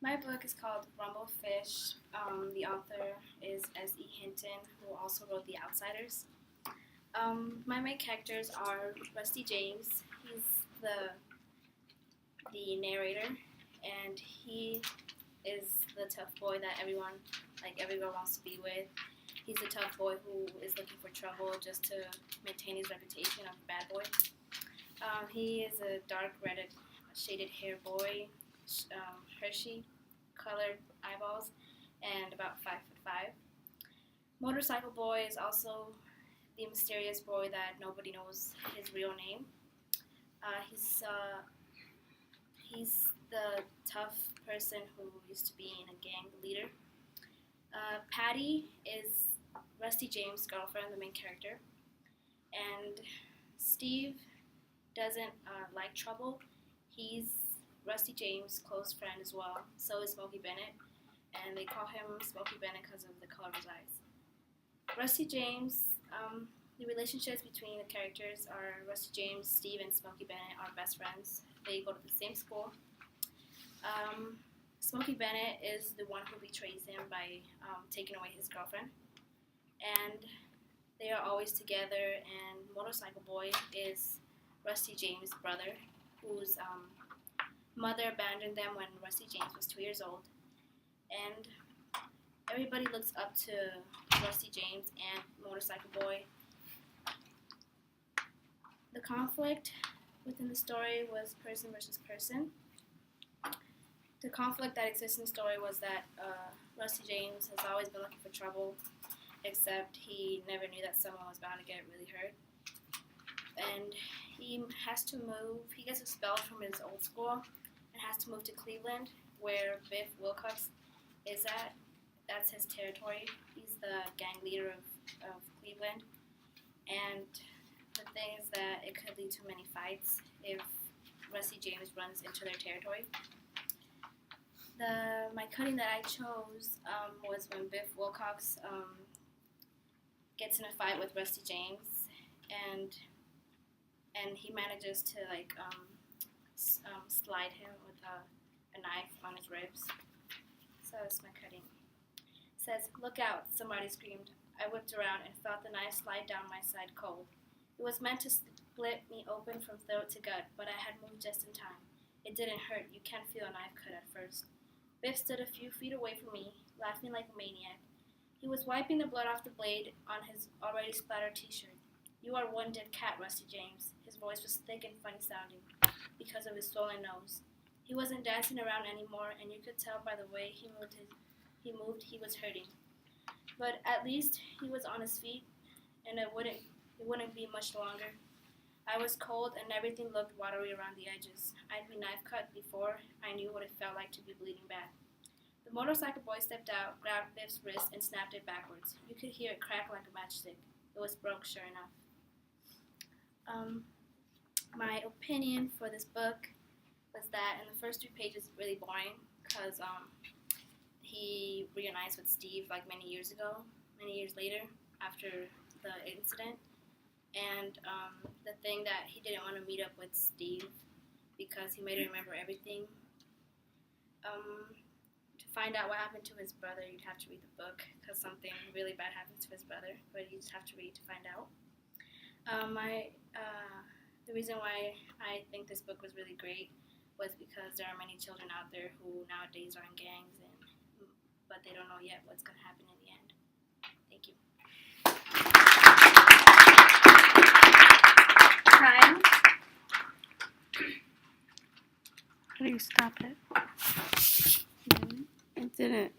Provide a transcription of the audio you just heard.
My book is called Rumblefish. The author is S.E. Hinton, who also wrote The Outsiders. My main characters are Rusty James. He's the narrator, and he is the tough boy that every girl wants to be with. He's a tough boy who is looking for trouble just to maintain his reputation of a bad boy. He is a dark red shaded hair boy, Hershey colored eyeballs, and about 5'5". Motorcycle boy is also the mysterious boy that nobody knows his real name. He's the tough person who used to be in a gang leader. Patty is Rusty James' girlfriend, the main character, and Steve doesn't like trouble. He's Rusty James' close friend as well. So is Smokey Bennett, and they call him Smokey Bennett because of the color of his eyes. Rusty James, the relationships between the characters are Rusty James, Steve, and Smokey Bennett are best friends. They go to the same school. Smokey Bennett is the one who betrays him by taking away his girlfriend. And they are always together, and Motorcycle Boy is Rusty James' brother, whose mother abandoned them when Rusty James was 2 years old. And everybody looks up to Rusty James and Motorcycle Boy. The conflict within the story was person versus person. The conflict that exists in the story was that Rusty James has always been looking for trouble, except he never knew that someone was bound to get really hurt. And he has to move. He gets expelled from his old school and has to move to Cleveland, where Biff Wilcox is at. That's his territory. He's the gang leader of Cleveland. And the thing is that it could lead to many fights if Rusty James runs into their territory. My cutting that I chose was when Biff Wilcox gets in a fight with Rusty James, and he manages to slide him with a knife on his ribs. So that's my cutting. It says, "Look out," somebody screamed. I whipped around and felt the knife slide down my side cold. It was meant to split me open from throat to gut, but I had moved just in time. It didn't hurt. You can't feel a knife cut at first. Biff stood a few feet away from me, laughing like a maniac. He was wiping the blood off the blade on his already splattered t-shirt. You are one dead cat, Rusty James. His voice was thick and funny sounding because of his swollen nose. He wasn't dancing around anymore, and you could tell by the way he moved he was hurting. But at least he was on his feet, and it wouldn't be much longer. I was cold, and everything looked watery around the edges. I'd been knife cut before I knew what it felt like to be bleeding bad. The motorcycle boy stepped out, grabbed Biff's wrist, and snapped it backwards. You could hear it crack like a matchstick. It was broke, sure enough. My opinion for this book was that in the first 3 pages it's really boring because he reunites with Steve like many years later after the incident. And the thing that he didn't want to meet up with Steve because he made him remember everything. To find out what happened to his brother, you'd have to read the book because something really bad happens to his brother, but you just have to read to find out. The reason why I think this book was really great was because there are many children out there who nowadays are in gangs, but they don't know yet what's going to happen in the end. Thank you. Time. How do you stop it? It didn't.